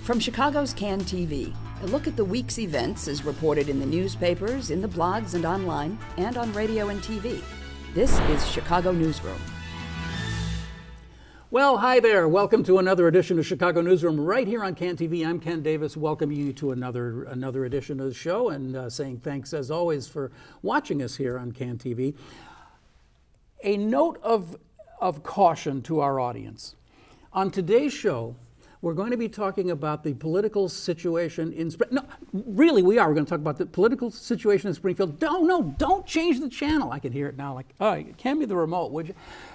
From Chicago's Can TV, a look at the week's events is reported in the newspapers, in the blogs and online, and on radio and TV. This is Chicago Newsroom. Well, hi there. Welcome to another edition of Chicago Newsroom right here on Can TV. I'm Ken Davis, welcoming you to another edition of the show and saying thanks as always for watching us here on Can TV. A note of caution to our audience. On today's show, we're going to be talking about the political situation in Springfield. No, really, we are. We're going to talk about the political situation in Springfield. Don't change the channel. I can hear it now like, oh, hand me the remote, would you?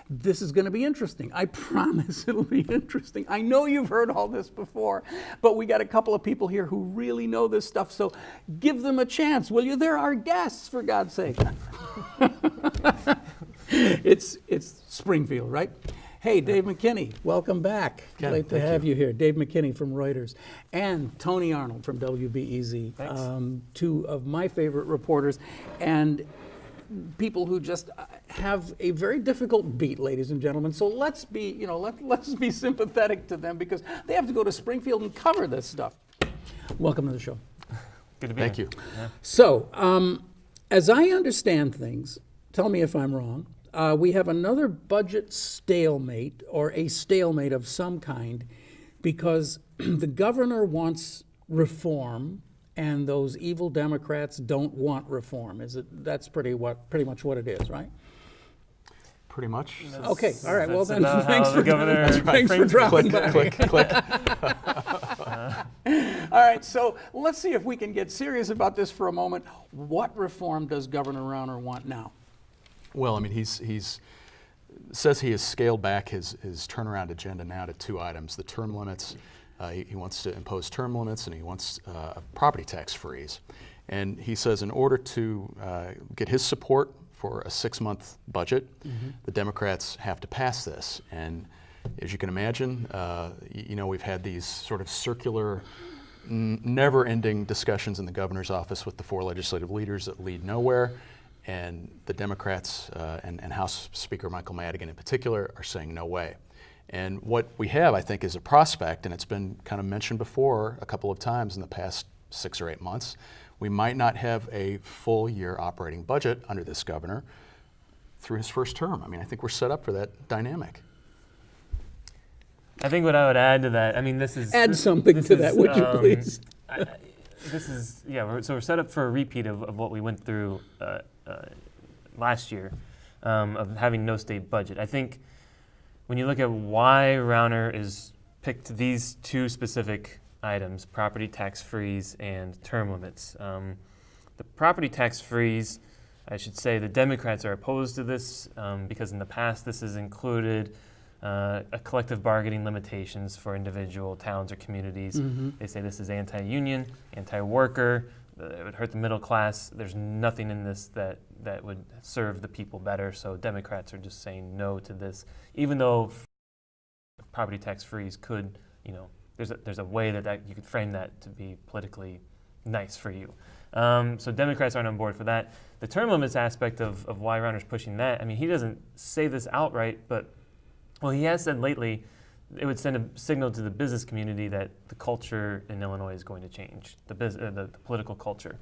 This is going to be interesting. I promise it'll be interesting. I know you've heard all this before, but we got a couple of people here who really know this stuff, so give them a chance, will you? They're our guests, for God's sake. It's Springfield, right? Hey, Dave McKinney, welcome back. Ken, Great to have you here. Dave McKinney from Reuters and Tony Arnold from WBEZ, two of my favorite reporters and people who just have a very difficult beat, ladies and gentlemen. So let's be sympathetic to them because they have to go to Springfield and cover this stuff. Welcome to the show. Good to be here. Thank you. Yeah. So, as I understand things, tell me if I'm wrong. We have another budget stalemate or a stalemate of some kind because the governor wants reform and those evil Democrats don't want reform. That's pretty much what it is, right? Pretty much. Okay, all right. Well then, thanks for Click, dropping by. click. All right, so let's see if we can get serious about this for a moment. What reform does Governor Rauner want now? Well, I mean, he's says he has scaled back his turnaround agenda now to two items: the term limits. He wants to impose term limits, and he wants a property tax freeze. And he says in order to get his support for a 6-month budget, the Democrats have to pass this. And as you can imagine, we've had these sort of circular, never-ending discussions in the governor's office with the four legislative leaders that lead nowhere. And the Democrats and House Speaker Michael Madigan in particular are saying no way. And what we have, I think, is a prospect, and it's been kind of mentioned before a couple of times in the past 6 or 8 months. We might not have a full year operating budget under this governor through his first term. I mean, I think we're set up for that dynamic. I think what I would add to that, I mean, this is... Add something to that, would you please? So we're set up for a repeat of what we went through last year of having no state budget. I think when you look at why Rauner is picked these two specific items, property tax freeze and term limits. The property tax freeze, I should say the Democrats are opposed to this because in the past this has included a collective bargaining limitations for individual towns or communities. They say this is anti-union, anti-worker, it would hurt the middle class. There's nothing in this that would serve the people better, so Democrats are just saying no to this, even though property tax freeze could, there's a way that you could frame that to be politically nice for you. So Democrats aren't on board for that. The term limits aspect of why Rauner's pushing that, I mean, he doesn't say this outright, but he has said lately it would send a signal to the business community that the culture in Illinois is going to change, the political culture.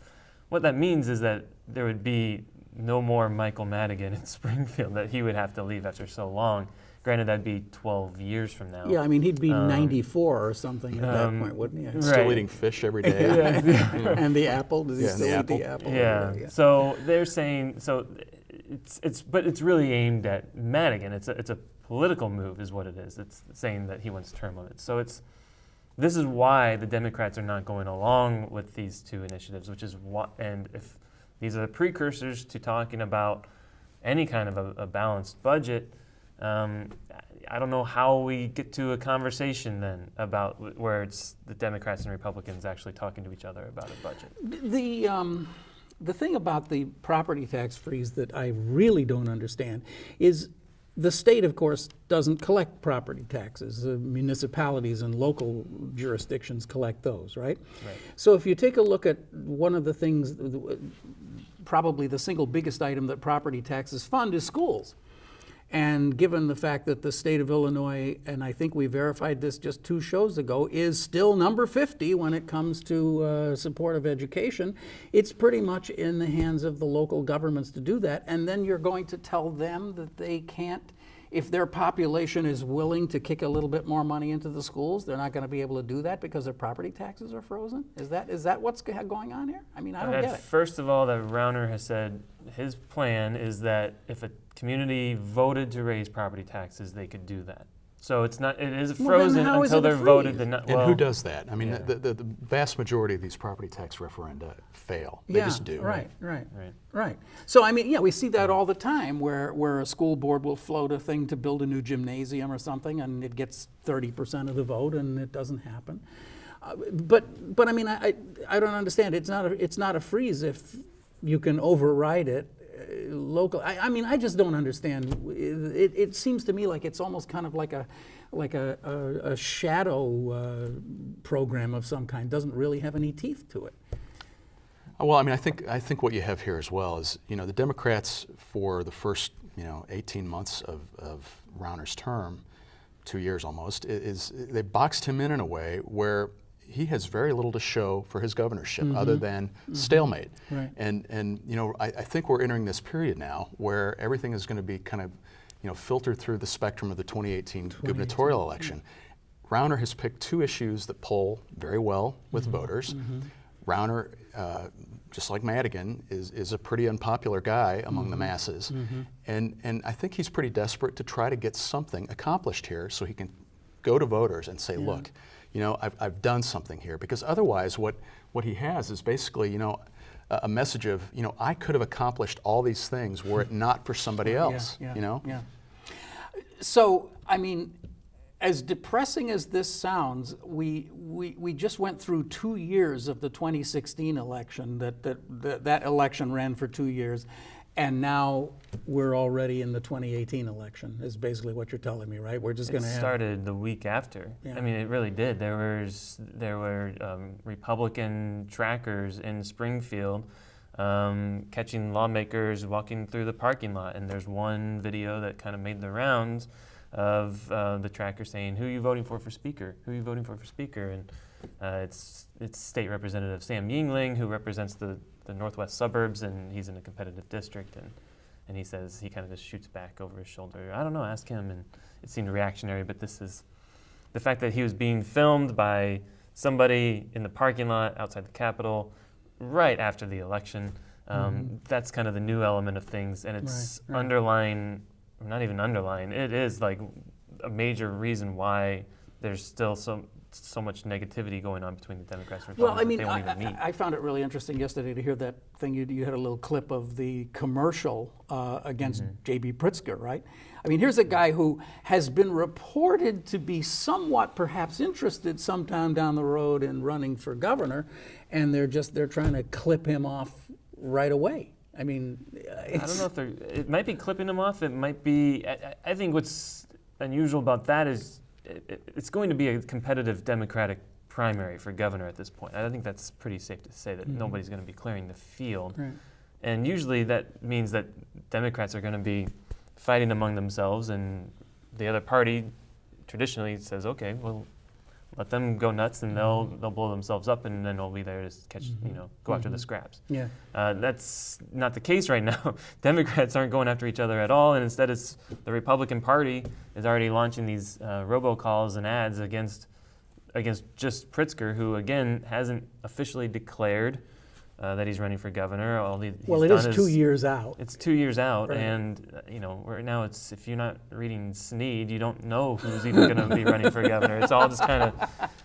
What that means is that there would be no more Michael Madigan in Springfield, that he would have to leave after so long. Granted, that'd be 12 years from now. Yeah, I mean, he'd be 94 or something at that point, wouldn't he? Right. Still eating fish every day. And the apple? Does he still eat the apple? Yeah. So they're saying, but it's really aimed at Madigan. It's a political move is what it is. It's saying that he wants term limits. So this is why the Democrats are not going along with these two initiatives, which is and if these are the precursors to talking about any kind of a balanced budget, I don't know how we get to a conversation then about where it's the Democrats and Republicans actually talking to each other about a budget. The thing about the property tax freeze that I really don't understand is the state, of course, doesn't collect property taxes. Municipalities and local jurisdictions collect those, right? So if you take a look at one of the things, probably the single biggest item that property taxes fund is schools. And given the fact that the state of Illinois, and I think we verified this just 2 shows ago, is still number 50 when it comes to support of education, it's pretty much in the hands of the local governments to do that. And then you're going to tell them that they can't, if their population is willing to kick a little bit more money into the schools, they're not going to be able to do that because their property taxes are frozen? Is that what's going on here? I mean, I don't get it. First of all, that Rauner has said his plan is that if a community voted to raise property taxes, they could do that. So it is frozen until they're voted. And who does that? I mean, the vast majority of these property tax referenda fail. They just do. Right. So I mean, we see that all the time where a school board will float a thing to build a new gymnasium or something, and it gets 30% of the vote, and it doesn't happen. But I mean, I don't understand. It's not a freeze if you can override it. Local. I mean, I just don't understand. It seems to me like it's almost kind of like a shadow program of some kind. Doesn't really have any teeth to it. Well, I mean, I think what you have here as well is, the Democrats for the first 18 months of Rauner's term, 2 years almost, is they boxed him in a way where he has very little to show for his governorship other than stalemate. Right. And I think we're entering this period now where everything is going to be kind of filtered through the spectrum of the 2018 gubernatorial election. Rauner has picked 2 issues that poll very well with voters. Rauner, just like Madigan, is a pretty unpopular guy among the masses. And I think he's pretty desperate to try to get something accomplished here so he can go to voters and say, look, I've done something here, because otherwise what he has is basically, a message of, I could have accomplished all these things were it not for somebody else, So, I mean, as depressing as this sounds, we just went through 2 years of the 2016 election, that election ran for 2 years, and now we're already in the 2018 election, is basically what you're telling me, right? We're just going to have... It started the week after. I mean, it really did. There were Republican trackers in Springfield catching lawmakers walking through the parking lot, and there's one video that kind of made the rounds of the tracker saying, "Who are you voting for speaker? Who are you voting for speaker?" And it's State Representative Sam Yingling, who represents the northwest suburbs, and he's in a competitive district, and he says, he kind of just shoots back over his shoulder, "I don't know, ask him," and it seemed reactionary, but this is the fact that he was being filmed by somebody in the parking lot outside the Capitol right after the election. That's kind of the new element of things, and it's underlying, not even underlying, it is like a major reason why there's still so much negativity going on between the Democrats and Republicans. Well, I mean, they won't even meet. I found it really interesting yesterday to hear that thing. You had a little clip of the commercial against J.B. Pritzker, right? I mean, here's a guy who has been reported to be somewhat perhaps interested sometime down the road in running for governor, and they're trying to clip him off right away. I mean, I don't know if it might be clipping him off. It might be, I think what's unusual about that is it's going to be a competitive Democratic primary for governor at this point. I think that's pretty safe to say that nobody's going to be clearing the field. Right. And usually that means that Democrats are going to be fighting among themselves, and the other party traditionally says, okay, well, let them go nuts, and they'll blow themselves up, and then we'll be there to catch, go after the scraps. Yeah. That's not the case right now. Democrats aren't going after each other at all, and instead it's the Republican Party is already launching these robo-calls and ads against just Pritzker, who again hasn't officially declared that he's running for governor. Well, it is 2 years out. It's 2 years out, right. And right now it's, if you're not reading Snead, you don't know who's even going to be running for governor. It's all just kind of,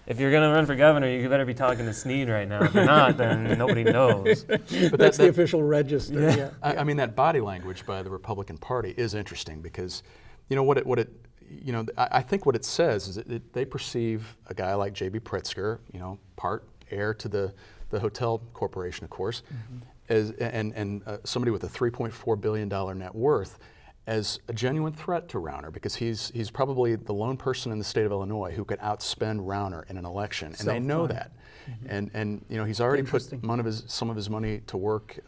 if you're going to run for governor, you better be talking to Snead right now. If you're not, then nobody knows. But that's the official register. Yeah. I mean, that body language by the Republican Party is interesting because, I think what it says is that they perceive a guy like J.B. Pritzker, part heir to the hotel corporation, of course, as somebody with a $3.4 billion net worth, as a genuine threat to Rauner, because he's probably the lone person in the state of Illinois who could outspend Rauner in an election, and they know that. And he's already put some of his money to work.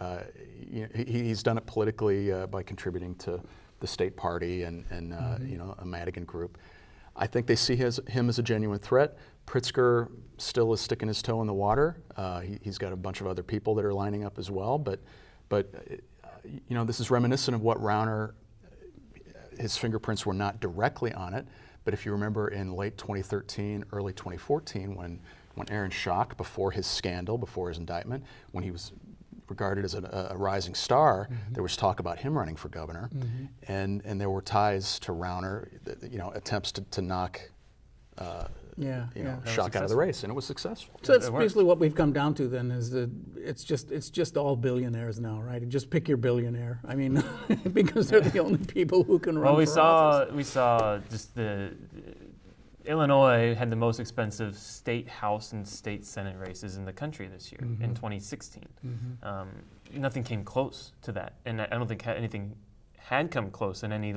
He's done it politically by contributing to the state party and you know, a Madigan group. I think they see him as a genuine threat. Pritzker still is sticking his toe in the water. He's got a bunch of other people that are lining up as well, but you know, this is reminiscent of what Rauner, his fingerprints were not directly on it, but if you remember in late 2013, early 2014, when Aaron Schock, before his scandal, before his indictment, when he was regarded as a rising star, there was talk about him running for governor, and there were ties to Rauner, you know, attempts to knock Schock out of the race, and it was successful. So that's basically what we've come down to then, is that it's just all billionaires now, right? Just pick your billionaire. I mean, because they're the only people who can run for office. We saw just Illinois had the most expensive state house and state senate races in the country this year in 2016. Nothing came close to that, and I don't think anything had come close in any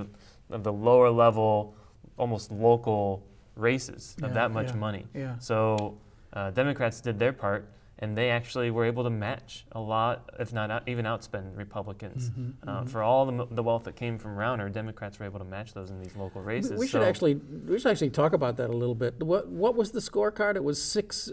of the lower level, almost local races of that much money. So Democrats did their part, and they actually were able to match a lot, if not even outspend Republicans. For all the wealth that came from Rauner, Democrats were able to match those in these local races. We should actually talk about that a little bit. What was the scorecard? It was six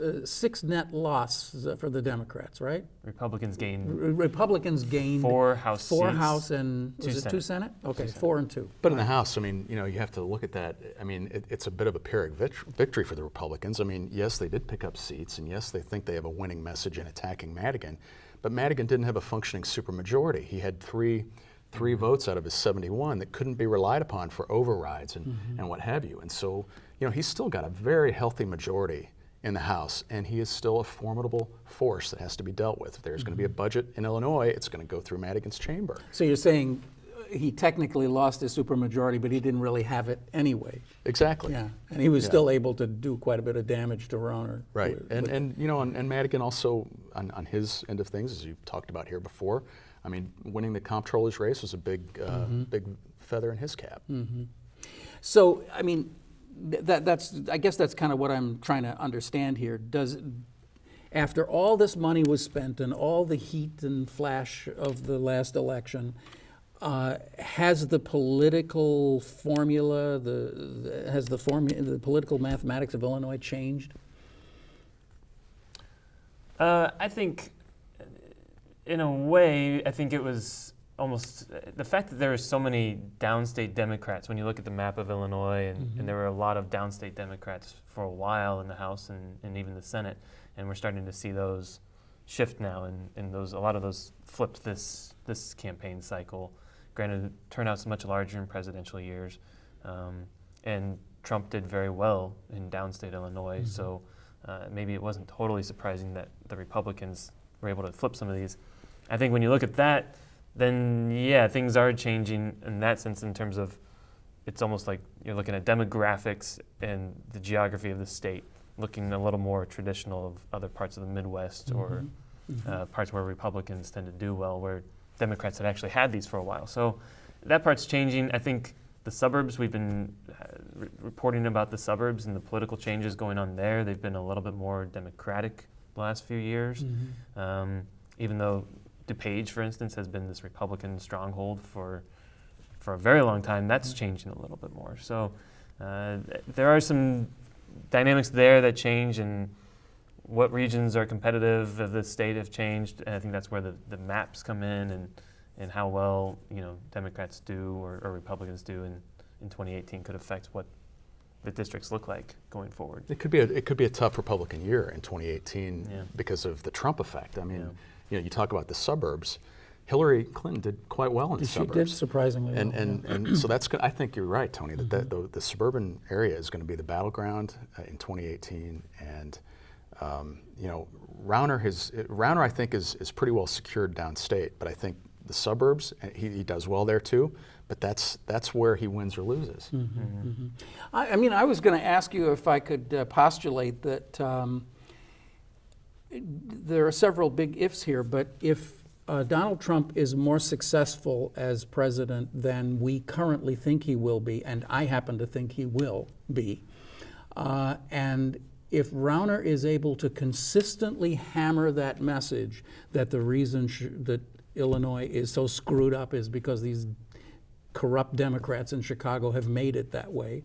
net loss for the Democrats, right? Republicans gained 4 House House and was it 2 Senate? Okay, 4 and 2. But in the House, I mean, you know, you have to look at that. I mean, it's a bit of a Pyrrhic victory for the Republicans. I mean, yes, they did pick up seats, and yes, they think they have a winning message in attacking Madigan, but Madigan didn't have a functioning supermajority. He had three votes out of his 71 that couldn't be relied upon for overrides and what have you. And so, you know, he's still got a very healthy majority in the House, and he is still a formidable force that has to be dealt with. If there's going to be a budget in Illinois, it's going to go through Madigan's chamber. So you're saying he technically lost his supermajority, but he didn't really have it anyway. Exactly. Yeah, and he was still able to do quite a bit of damage to Rauner. Right, and you know, and Madigan also, on his end of things, as you talked about here before, I mean, winning the comptroller's race was a big feather in his cap. So, I mean, I guess that's kind of what I'm trying to understand here. After all this money was spent and all the heat and flash of the last election, has the political formula, the political mathematics of Illinois changed? I think, in a way, I think it was almost the fact that there were so many downstate Democrats. When you look at the map of Illinois, and there were a lot of downstate Democrats for a while in the House and even the Senate, and we're starting to see those shift now, and a lot of those flipped this campaign cycle. Granted, turnout's much larger in presidential years, and Trump did very well in downstate Illinois, so maybe it wasn't totally surprising that the Republicans were able to flip some of these. I think when you look at that, then yeah, things are changing in that sense, in terms of it's almost like you're looking at demographics and the geography of the state, looking a little more traditional of other parts of the Midwest or parts where Republicans tend to do well, where Democrats had actually had these for a while. So that part's changing. I think the suburbs, we've been reporting about the suburbs and the political changes going on there. They've been a little bit more Democratic the last few years. Even though DuPage, for instance, has been this Republican stronghold for a very long time, that's changing a little bit more. So there are some dynamics there that change, and what regions are competitive of the state have changed, and I think that's where the maps come in, and how well, you know, Democrats do or Republicans do in 2018 could affect what the districts look like going forward. It could be a tough Republican year in 2018 because of the Trump effect. I mean, you know, you talk about the suburbs. Hillary Clinton did quite well in the suburbs. She did surprisingly well. And so that's good. I think you're right, Tony, that the suburban area is going to be the battleground in 2018, and you know, Rauner I think is pretty well secured downstate, but I think the suburbs, he does well there too, but that's where he wins or loses. I mean, I was going to ask you if I could postulate that there are several big ifs here, but if Donald Trump is more successful as president than we currently think he will be, and I happen to think he will be, and if Rauner is able to consistently hammer that message that the reason that Illinois is so screwed up is because these corrupt Democrats in Chicago have made it that way,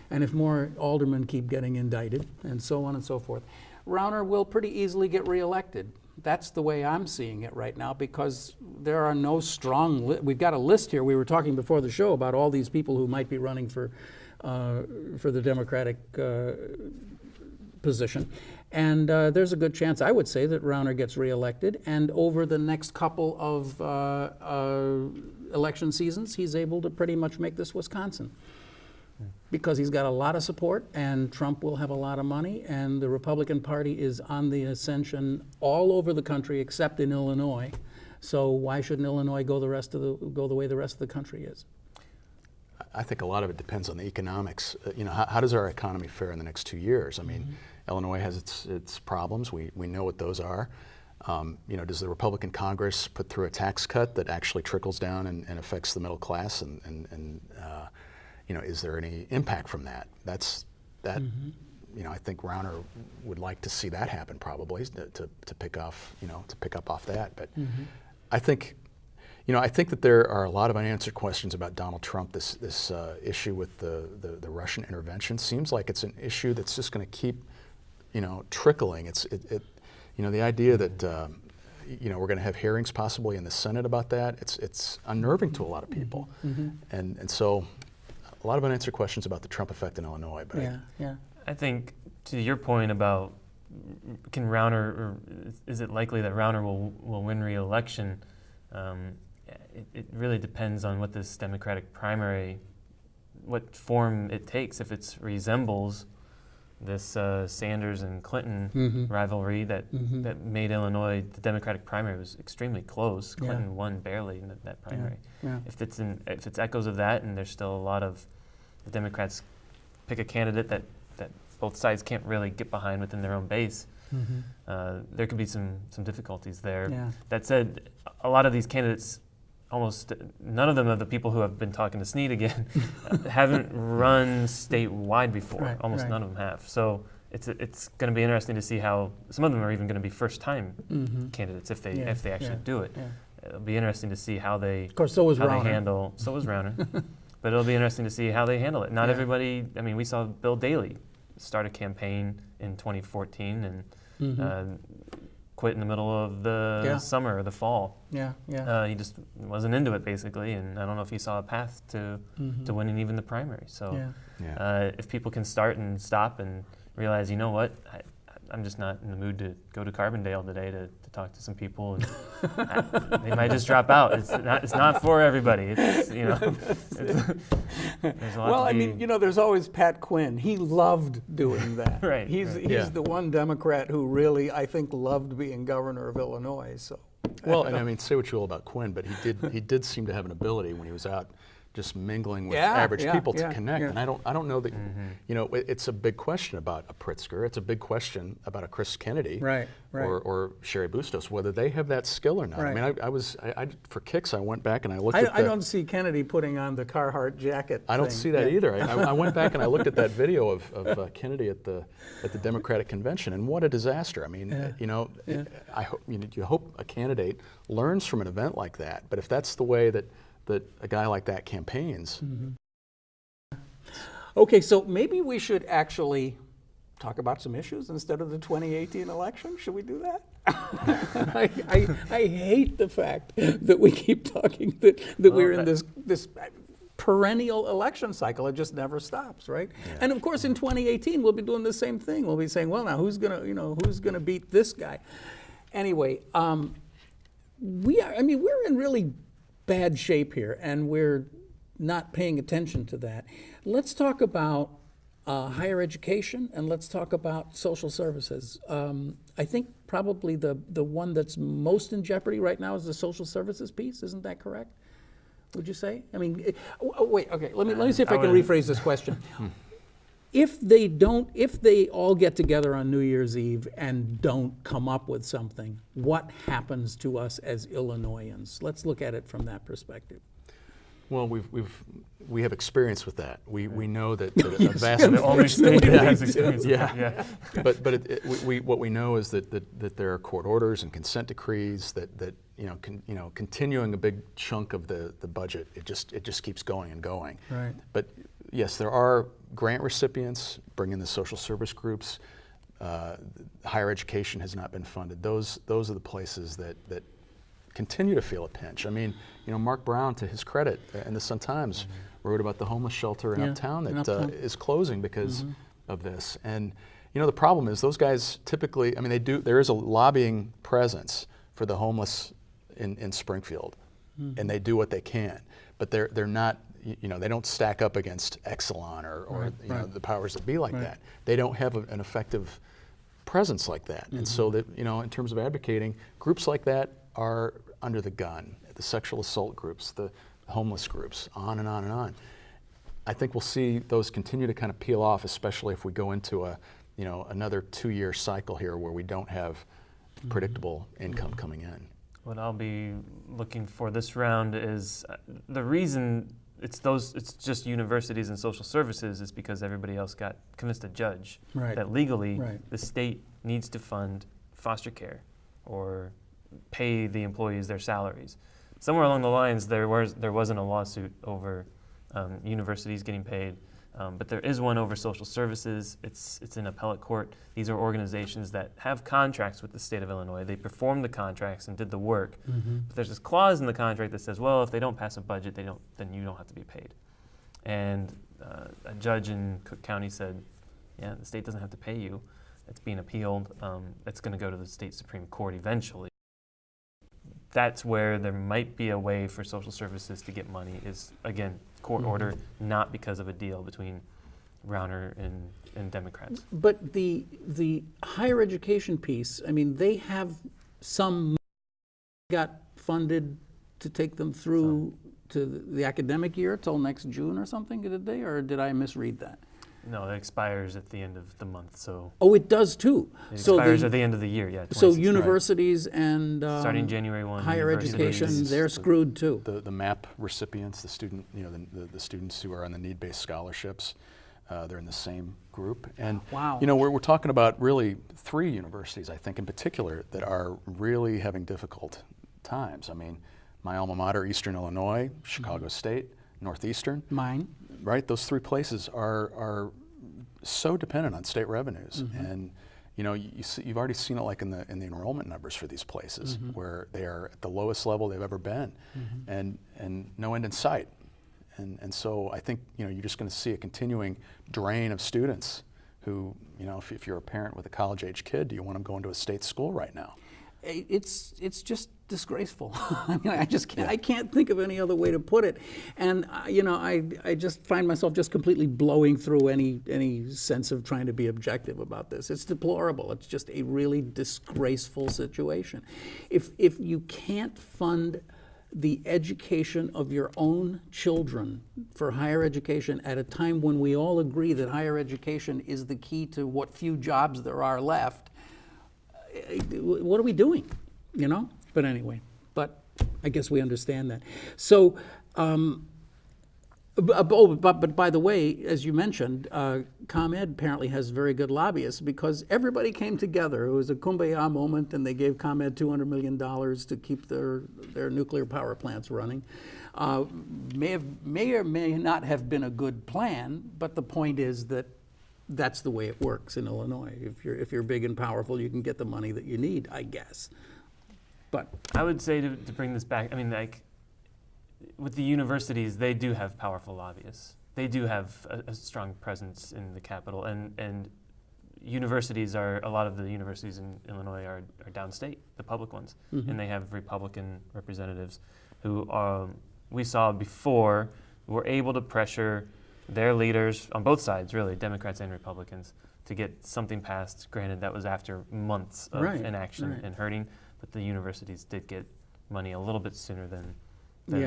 and if more aldermen keep getting indicted, and so on and so forth, Rauner will pretty easily get reelected. That's the way I'm seeing it right now, because there are no strong, we've got a list here. We were talking before the show about all these people who might be running for the Democratic position. And there's a good chance, I would say, that Rauner gets reelected. And over the next couple of election seasons, he's able to pretty much make this Wisconsin. Because he's got a lot of support, and Trump will have a lot of money, and the Republican Party is on the ascension all over the country except in Illinois. So why shouldn't Illinois go the way the rest of the country is? I think a lot of it depends on the economics. How does our economy fare in the next 2 years? I mean, Illinois has its problems. We know what those are. Does the Republican Congress put through a tax cut that actually trickles down and affects the middle class? Is there any impact from that? I think Rauner would like to see that happen, probably to pick up off that. But I think that there are a lot of unanswered questions about Donald Trump. This issue with the Russian intervention seems like it's an issue that's just going to keep trickling. The idea that we're going to have hearings possibly in the Senate about that. It's unnerving to a lot of people, and so a lot of unanswered questions about the Trump effect in Illinois. But I think to your point about can Rauner, or is it likely that Rauner will win re-election? It really depends on what this Democratic primary, what form it takes. If it resembles this Sanders and Clinton rivalry that made Illinois, the Democratic primary was extremely close. Clinton won barely in that primary. If it's echoes of that, and there's still a lot of the Democrats pick a candidate that both sides can't really get behind within their own base, there could be some difficulties there. That said, a lot of these candidates, almost none of them are the people who have been talking to Snead again, haven't run statewide before. Almost none of them have. So it's going to be interesting to see how some of them are even going to be first-time candidates if they actually do it. It'll be interesting to see how they so was handle. So was Rauner, but it'll be interesting to see how they handle it. Not everybody. I mean, we saw Bill Daley start a campaign in 2014 and quit in the middle of the summer or the fall. He just wasn't into it, basically, and I don't know if he saw a path to winning even the primary. So if people can start and stop and realize, you know what, I'm just not in the mood to go to Carbondale today to talk to some people, and they might just drop out. It's not for everybody. There's a lot to be. There's always Pat Quinn. He loved doing that. He's the one Democrat who really, I think, loved being governor of Illinois. So. Well, and I mean, say what you will about Quinn, but he did seem to have an ability when he was out just mingling with average people to connect. And I don't know that, it's a big question about a Pritzker. It's a big question about a Chris Kennedy or Sherry Bustos, whether they have that skill or not. I mean, I for kicks, I went back and I looked at I don't see Kennedy putting on the Carhartt jacket. I don't see that either. I went back and I looked at that video of Kennedy at the Democratic convention, and what a disaster. I mean, you hope a candidate learns from an event like that, but if that's the way that a guy like that campaigns. Okay, so maybe we should actually talk about some issues instead of the 2018 election. Should we do that? I hate the fact that we keep talking that we're in this perennial election cycle. It just never stops, right? And of course, in 2018, we'll be doing the same thing. We'll be saying, well, now who's gonna beat this guy? Anyway, we're in really bad shape here, and we're not paying attention to that. Let's talk about higher education, and let's talk about social services. I think probably the one that's most in jeopardy right now is the social services piece. Isn't that correct? Would you say? I mean, wait. Okay. Let me see if I can rephrase this question. If they all get together on New Year's Eve and don't come up with something, what happens to us as Illinoisans? Let's look at it from that perspective. Well, we have experience with that. We know that a vast The only state that has experience with Yeah. that. Yeah. but what we know is that there are court orders and consent decrees that continuing a big chunk of the budget. It just keeps going and going. Right. But yes, there are grant recipients. Bring in the social service groups. Higher education has not been funded. Those are the places that continue to feel a pinch. I mean, Mark Brown, to his credit, in the Sun-Times, wrote about the homeless shelter in Uptown that is closing because of this. And the problem is those guys typically, I mean, there is a lobbying presence for the homeless in Springfield, and they do what they can, but they're not, they don't stack up against Exelon or the powers that be like that. They don't have an effective presence like that. And so that, in terms of advocating, groups like that are under the gun. The sexual assault groups, the homeless groups, on and on and on. I think we'll see those continue to kind of peel off, especially if we go into another 2-year cycle here where we don't have predictable income coming in. What I'll be looking for this round is the reason it's just universities and social services is because everybody else got convinced a judge that legally the state needs to fund foster care or pay the employees their salaries. Somewhere along the lines there wasn't a lawsuit over universities getting paid, but there is one over social services. It's in appellate court. These are organizations that have contracts with the state of Illinois. They performed the contracts and did the work. But there's this clause in the contract that says, well, if they don't pass a budget, then you don't have to be paid. And a judge in Cook County said, yeah, the state doesn't have to pay you. It's being appealed. It's going to go to the state Supreme Court eventually. That's where there might be a way for social services to get money is, again, court order, not because of a deal between Rauner and Democrats. But the higher education piece, I mean, they have some got funded to take them through to the academic year till next June or something, did they? Or did I misread that? No, it expires at the end of the month. So oh, it does too. It expires at the end of the year, yeah. So universities and starting January 1, higher education, they're screwed too. The MAP recipients, the students who are on the need-based scholarships, they're in the same group. And wow. We're talking about really 3 universities, I think, in particular, that are really having difficult times. I mean, my alma mater, Eastern Illinois, Chicago State, Northeastern. Mine. Right, those 3 places are so dependent on state revenues, and you've already seen it like in the enrollment numbers for these places, where they are at the lowest level they've ever been, and no end in sight, and so I think you're just going to see a continuing drain of students who if you're a parent with a college-age kid, do you want them going to a state school right now? It's just disgraceful. I mean, I can't think of any other way to put it. And I just find myself just completely blowing through any sense of trying to be objective about this. It's deplorable. It's just a really disgraceful situation. If you can't fund the education of your own children for higher education at a time when we all agree that higher education is the key to what few jobs there are left, what are we doing, But anyway, I guess we understand that. So, but by the way, as you mentioned, ComEd apparently has very good lobbyists because everybody came together. It was a kumbaya moment, and they gave ComEd $200 million to keep their nuclear power plants running. May or may not have been a good plan, but the point is that that's the way it works in Illinois. If you're big and powerful, you can get the money that you need, I guess. But I would say to bring this back, I mean, with the universities, they do have powerful lobbyists. They do have a strong presence in the Capitol, and universities a lot of the universities in Illinois are downstate, the public ones, and they have Republican representatives who we saw before were able to pressure their leaders on both sides, really, Democrats and Republicans, to get something passed. Granted, that was after months of inaction and hurting, but the universities did get money a little bit sooner than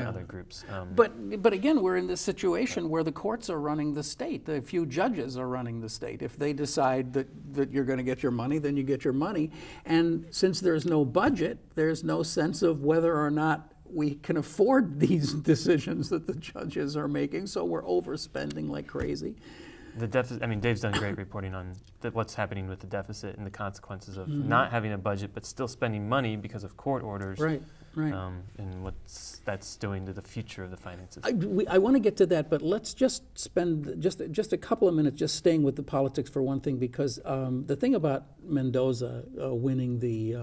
other groups. But again, we're in this situation where the courts are running the state. A few judges are running the state. If they decide that you're going to get your money, then you get your money. And since there's no budget, there's no sense of whether or not we can afford these decisions that the judges are making, so we're overspending like crazy. The deficit, I mean, Dave's done great reporting on what's happening with the deficit and the consequences of not having a budget but still spending money because of court orders. Right. And what that's doing to the future of the finances. I want to get to that, but let's just spend just a couple of minutes just staying with the politics for one thing, because the thing about Mendoza winning the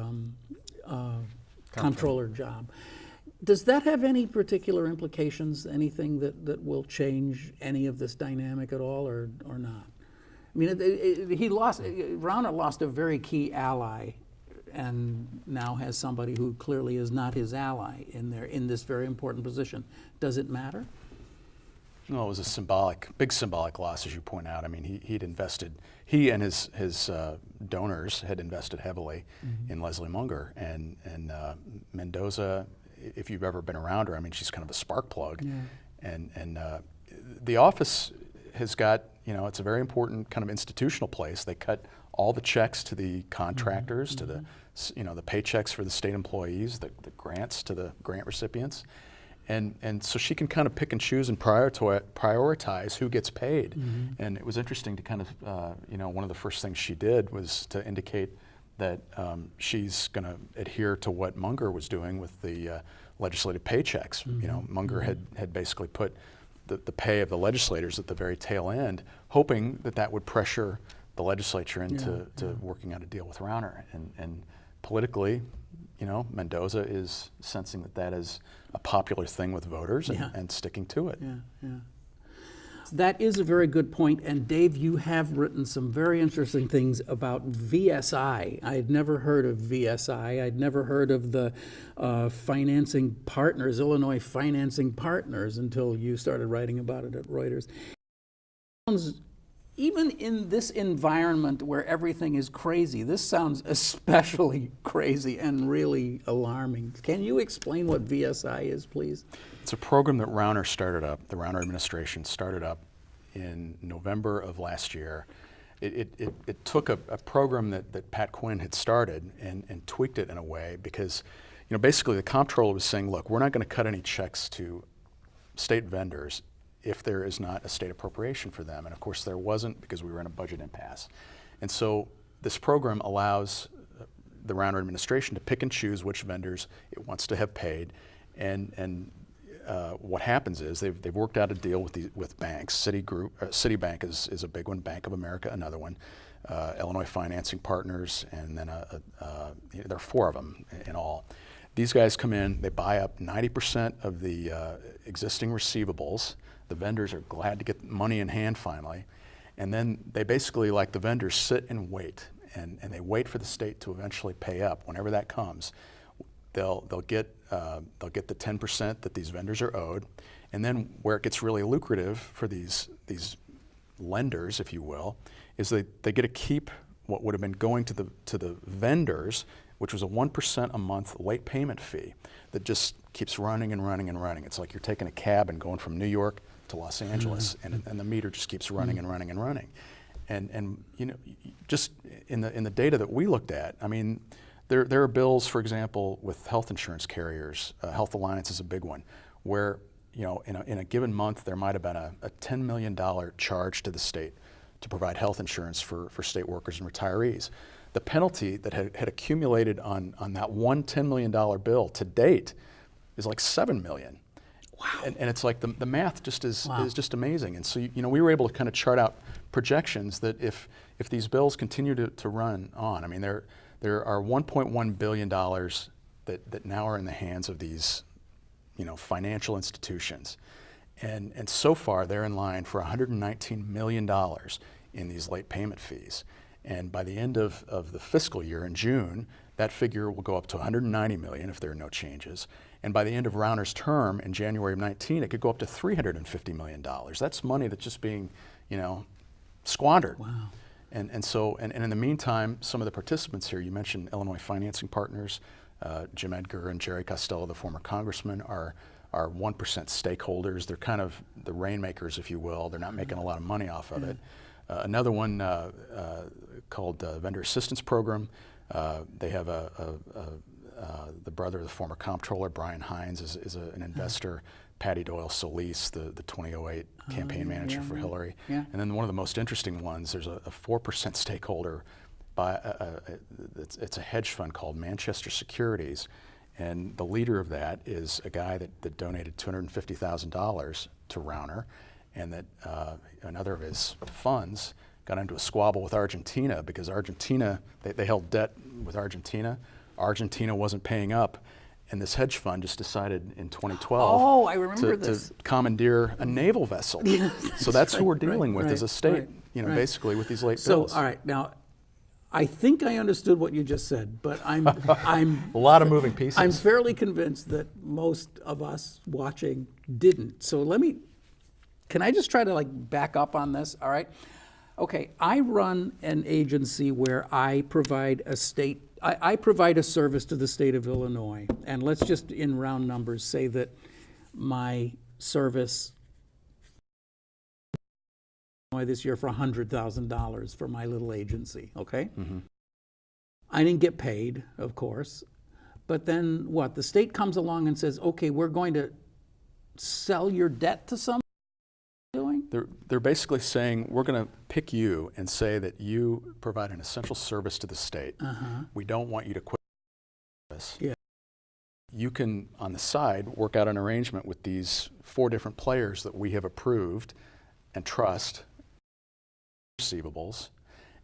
comptroller job, does that have any particular implications, anything that will change any of this dynamic at all, or not? I mean, Rauner lost a very key ally, and now has somebody who clearly is not his ally in this very important position. Does it matter? No, it was a big symbolic loss, as you point out. I mean, he and his donors had invested heavily in Leslie Munger, and Mendoza, if you've ever been around her, I mean, she's kind of a spark plug. Yeah. And the office has got, it's a very important kind of institutional place. They cut all the checks to the contractors, to the paychecks for the state employees, the grants to the grant recipients. And so she can kind of pick and choose and prioritize who gets paid. And it was interesting to kind of, one of the first things she did was to indicate that she's going to adhere to what Munger was doing with the legislative paychecks. Munger had basically put the pay of the legislators at the very tail end, hoping that would pressure the legislature into working out a deal with Rauner. And politically, Mendoza is sensing that is a popular thing with voters and sticking to it. That is a very good point. And Dave, you have written some very interesting things about VSI. I had never heard of VSI. I'd never heard of the financing partners, Illinois financing partners, until you started writing about it at Reuters. Even in this environment where everything is crazy, this sounds especially crazy and really alarming. Can you explain what VSI is, please? It's a program that Rauner started up, the Rauner administration started up in November of last year. It took a program that Pat Quinn had started and tweaked it in a way because, basically the comptroller was saying, look, we're not going to cut any checks to state vendors if there is not a state appropriation for them. And of course there wasn't, because we were in a budget impasse. And so this program allows the Rauner administration to pick and choose which vendors it wants to have paid. And what happens is they've worked out a deal with banks. Citibank is a big one, Bank of America another one, Illinois Financing Partners, and then there are 4 of them in all. These guys come in, they buy up 90% of the existing receivables. The vendors are glad to get money in hand finally. And then they basically, like the vendors, sit and wait. And they wait for the state to eventually pay up. Whenever that comes, they'll get the 10% that these vendors are owed. And then where it gets really lucrative for these lenders, if you will, is they get to keep what would have been going to the vendors, which was a 1% a month late payment fee that just keeps running and running and running. It's like you're taking a cab and going from New York to Los Angeles, and the meter just keeps running and running and running. And just in the data that we looked at, I mean, there are bills, for example, with health insurance carriers. Health Alliance is a big one, where in a given month there might have been a $10 million charge to the state to provide health insurance for state workers and retirees. The penalty that had accumulated on that one $10 million bill to date is like $7 million. Wow. And it's like the math just is just amazing. And so we were able to kind of chart out projections that if these bills continue to run on, I mean there are $1.1 billion that now are in the hands of these financial institutions. And so far they're in line for $119 million in these late payment fees. And by the end of the fiscal year in June, that figure will go up to $190 million if there are no changes. And by the end of Rauner's term in January of 19, it could go up to $350 million. That's money that's just being, squandered. Wow. And so in the meantime, some of the participants here, you mentioned Illinois Financing Partners, Jim Edgar and Jerry Costello, the former congressman, are 1% stakeholders. They're kind of the rainmakers, if you will. They're not making a lot of money off of it. Another one called Vendor Assistance Program. They have the brother of the former comptroller, Brian Hines, is an investor. Patty Doyle Solis, the 2008 campaign manager for Hillary. Yeah. And then one of the most interesting ones, there's a 4% stakeholder by it's a hedge fund called Manchester Securities, and the leader of that is a guy that donated $250,000 to Rauner, and that another of his funds got into a squabble with Argentina because Argentina, they held debt with Argentina. Argentina wasn't paying up, and this hedge fund just decided in 2012 I remember this. to commandeer a naval vessel. So that's who we're dealing with as a state, basically with these late bills. So, all right, now, I think I understood what you just said, but I'm a lot of moving pieces. I'm fairly convinced that most of us watching didn't. So can I just try to back up on this? All right. Okay, I run an agency where I provide I provide a service to the state of Illinois, and let's just in round numbers say that my service this year for $100,000 for my little agency, okay? Mm-hmm. I didn't get paid, of course, but then what? The state comes along and says, okay, we're going to sell your debt to somebody? They're basically saying, we're going to pick you and say that you provide an essential service to the state. We don't want you to quit this. Yeah. You can, on the side, work out an arrangement with these 4 different players that we have approved and trust receivables,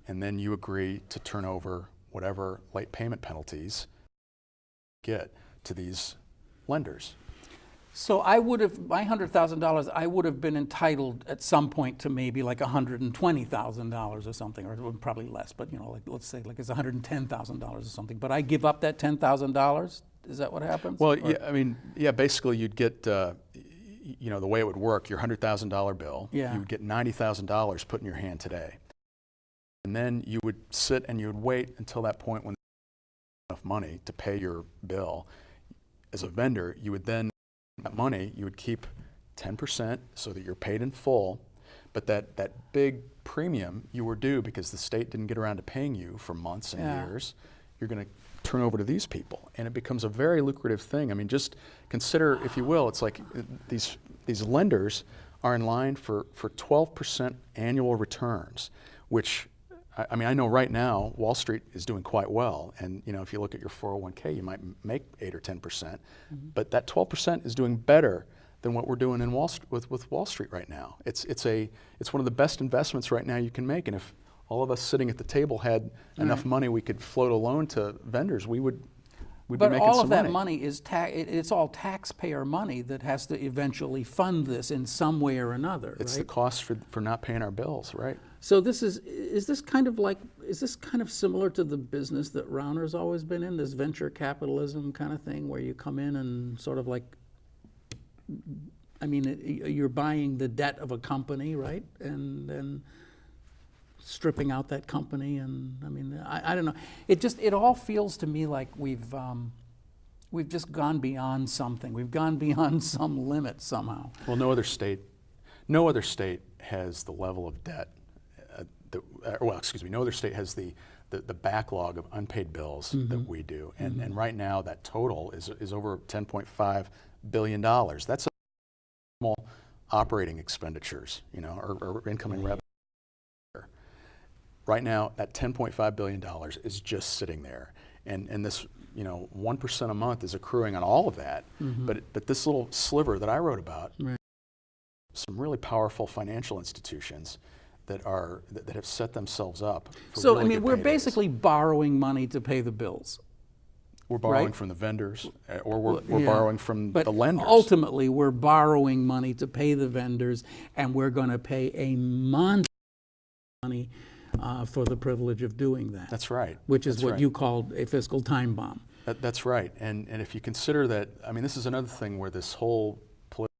and then you agree to turn over whatever late payment penalties get to these lenders. So I would have, my $100,000, I would have been entitled at some point to maybe like $120,000 or something, or probably less, but let's say it's $110,000 or something. But I give up that $10,000? Is that what happens? Well, yeah, basically you'd get, the way it would work, your $100,000 bill, you would get $90,000 put in your hand today. And then you would sit and you would wait until that point when there's enough money to pay your bill. As a vendor, you would then that money, you would keep 10% so that you're paid in full, but that big premium you were due because the state didn't get around to paying you for months and years, you're going to turn over to these people. And it becomes a very lucrative thing. I mean, just consider, if you will, it's like these lenders are in line for 12% annual returns, which I know right now Wall Street is doing quite well, and if you look at your 401k, you might make 8 or 10%, but that 12% is doing better than what we're doing in with Wall Street right now. It's one of the best investments right now you can make, and if all of us sitting at the table had enough money we could float a loan to vendors, we'd be making some money. But all of that money is it's all taxpayer money that has to eventually fund this in some way or another. It's right? the cost for not paying our bills, right? So is this kind of similar to the business that Rauner's always been in, this venture capitalism kind of thing, where you come in and sort of you're buying the debt of a company, right? And then stripping out that company, and I don't know. It all feels to me like we've just gone beyond something. We've gone beyond some limit somehow. Well, no other state has the level of debt. No other state has the backlog of unpaid bills that we do, and right now that total is over $10.5 billion. That's normal operating expenditures, or incoming revenue. Right now, that $10.5 billion is just sitting there, and this 1% a month is accruing on all of that. But this little sliver that I wrote about, some really powerful financial institutions that have set themselves up for So really good we're paydays. basically borrowing money to pay the bills. We're borrowing right? from the vendors, or we're borrowing from But the lenders. ultimately, we're borrowing money to pay the vendors, and we're going to pay a month money for the privilege of doing that. That's right. Which is That's what right. you called a fiscal time bomb. That's right. And if you consider that, this is another thing where this whole political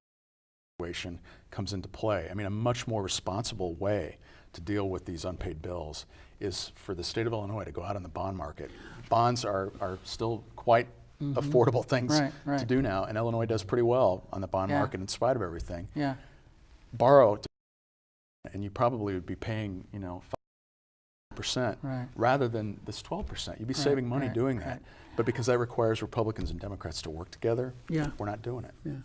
situation comes into play. A much more responsible way to deal with these unpaid bills is for the state of Illinois to go out on the bond market. Bonds are still quite affordable things to do now, and Illinois does pretty well on the bond market in spite of everything. Yeah. Borrow, and you probably would be paying, percent Right. rather than this 12%. You'd be saving money doing that. right. But because that requires Republicans and Democrats to work together, Yeah. we're not doing it. Yeah.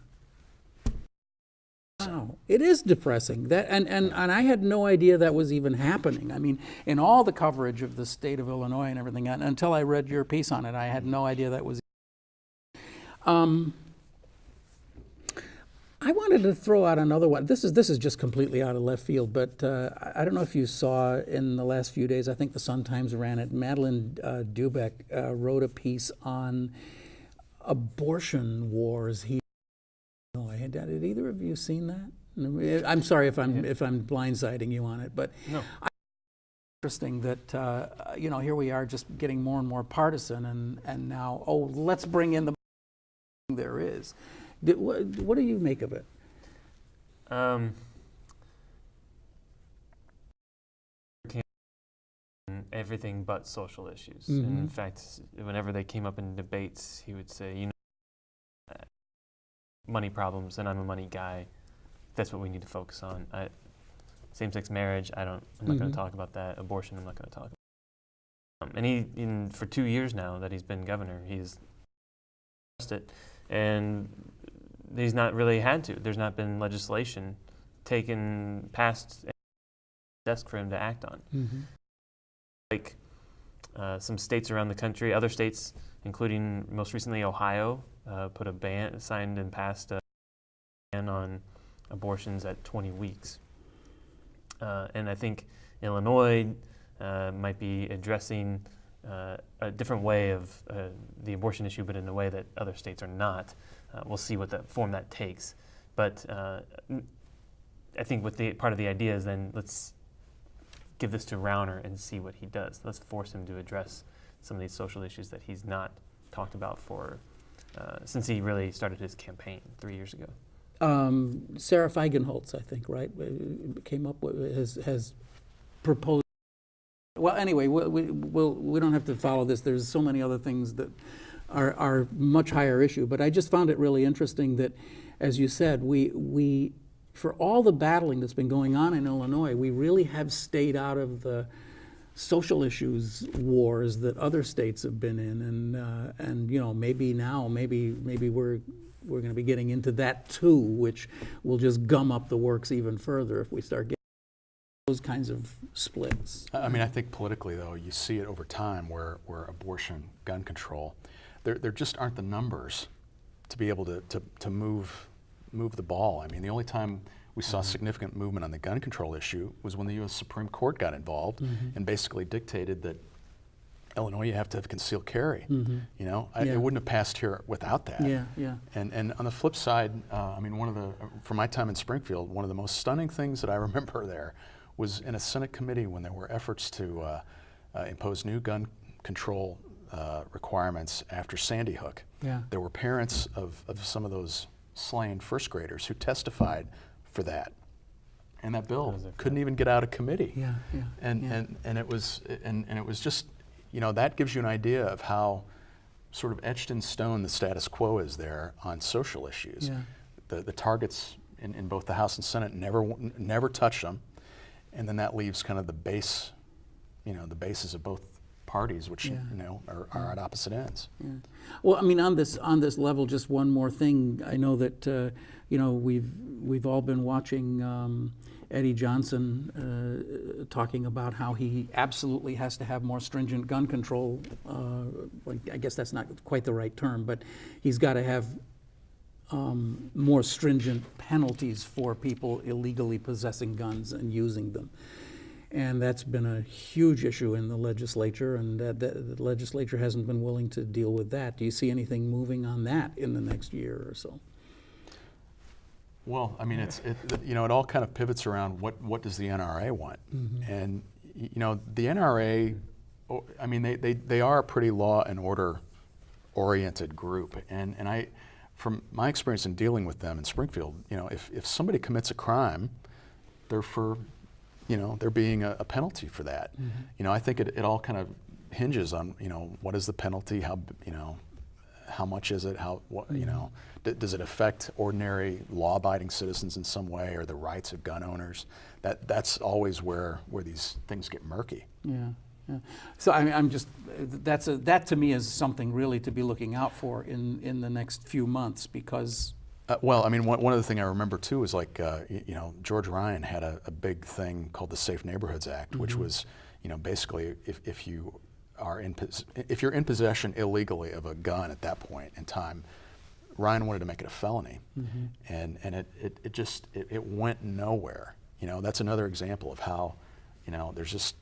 Wow, it is depressing. That and I had no idea that was even happening. I mean, in all the coverage of the state of Illinois and everything, until I read your piece on it, I had no idea that was. I wanted to throw out another one. This is just completely out of left field, but I don't know if you saw in the last few days. I think the Sun-Times ran it. Madeline Dubeck wrote a piece on abortion wars here. Did either of you seen that? I'm sorry if I'm blindsiding you on it, but No. Interesting that here we are just getting more and more partisan, and now let's bring in the there is. What do you make of it? Everything but social issues. Mm-hmm. And in fact, whenever they came up in debates, he would say, money problems, and I'm a money guy. That's what we need to focus on. Same-sex marriage, I'm not going to talk about that. Abortion, I'm not going to talk about. And for 2 years now that he's been governor, he's addressed it, and he's not really had to. There's not been legislation taken past desk for him to act on. Mm-hmm. Like some states around the country, other states, including most recently Ohio, signed and passed a ban on abortions at 20 weeks. And I think Illinois might be addressing a different way of the abortion issue, but in a way that other states are not. We'll see what form that takes. But I think part of the idea is then let's give this to Rauner and see what he does. Let's force him to address some of these social issues that he's not talked about since he really started his campaign 3 years ago. Sarah Feigenholtz, I think, right, came up with has proposed. Well, anyway, we don't have to follow this. There's so many other things that are much higher issue. But I just found it really interesting that, as you said, we for all the battling that's been going on in Illinois, we really have stayed out of the social issues wars that other states have been in, and maybe now we're going to be getting into that too, which will just gum up the works even further if we start getting those kinds of splits. I mean, I think politically, though, you see it over time where abortion, gun control, there just aren't the numbers to be able to move the ball. I mean, the only time we saw significant movement on the gun control issue was when the U.S. Supreme Court got involved and basically dictated that Illinois, you have to have concealed carry. It wouldn't have passed here without that. Yeah. And on the flip side, I mean, from my time in Springfield, one of the most stunning things that I remember there was in a Senate committee when there were efforts to impose new gun control requirements after Sandy Hook. Yeah. There were parents of some of those slain first graders who testified for that. And that bill couldn't even get out of committee. Yeah. And it was just, that gives you an idea of how sort of etched in stone the status quo is there on social issues. Yeah. The targets in both the House and Senate never touch them, and then that leaves kind of the base, the bases of both parties, which are at opposite ends. Yeah. Well, I mean, on this level, just one more thing. I know that we've all been watching Eddie Johnson talking about how he absolutely has to have more stringent gun control. I guess that's not quite the right term, but he's got to have more stringent penalties for people illegally possessing guns and using them. And that's been a huge issue in the legislature, and the legislature hasn't been willing to deal with that. Do you see anything moving on that in the next year or so? Well, I mean, it all kind of pivots around what does the NRA want, and the NRA, I mean, they are a pretty law and order oriented group, and I, from my experience in dealing with them in Springfield, if somebody commits a crime, they're for there being a penalty for that. Mm-hmm. I think it all kind of hinges on, what is the penalty, how much is it? You know, does it affect ordinary law-abiding citizens in some way, or the rights of gun owners? That's always where these things get murky. Yeah. Yeah. So I'm just that to me is something really to be looking out for in the next few months, because well, I mean, one other thing I remember too is like you know, George Ryan had a big thing called the Safe Neighborhoods Act, which was, you know, basically if you're in possession illegally of a gun at that point in time, Ryan wanted to make it a felony, and it went nowhere. You know, that's another example of how, you know, there's just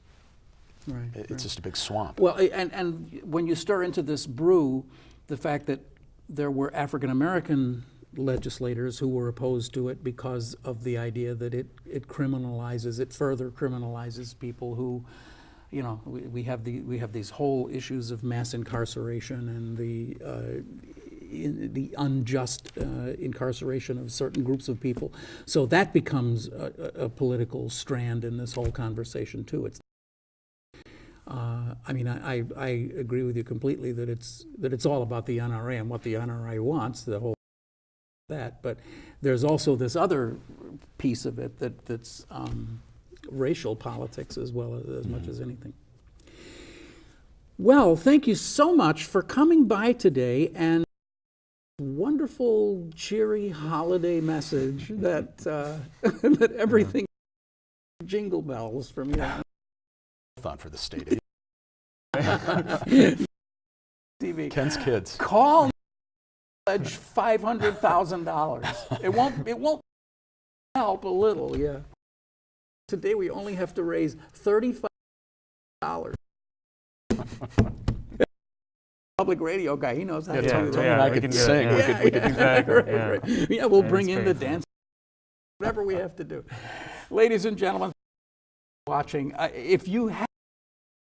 it's just a big swamp. Well, and when you stir into this brew, the fact that there were African American legislators who were opposed to it because of the idea that it further criminalizes people who, you know, we have these whole issues of mass incarceration and the unjust incarceration of certain groups of people. So that becomes a political strand in this whole conversation too. I mean, I agree with you completely that it's all about the NRA and what the NRA wants, the whole that. But there's also this other piece of it that's racial politics as well as much as anything. Well, thank you so much for coming by today and wonderful, cheery holiday message that that everything jingle bells from you. Thought for the state. TV. Ken's kids. Call pledge $500,000. It won't help a little, yeah. Today we only have to raise $35. Public radio guy, he knows how to do Tony that. and I could sing. We could Exactly. Yeah, we'll bring in the dance, whatever we have to do. Ladies and gentlemen, watching, if you have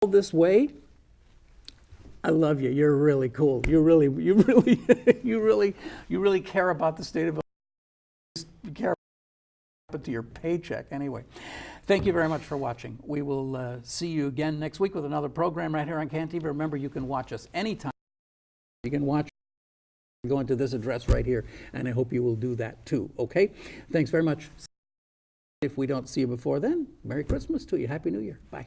this way, I love you. You're really cool. You really care about the state of. You care about to your paycheck anyway. Thank you very much for watching. We will see you again next week with another program right here on CAN TV. Remember, you can watch us anytime. You can watch. Go into this address right here, and I hope you will do that too. Okay. Thanks very much. If we don't see you before then, Merry Christmas to you. Happy New Year. Bye.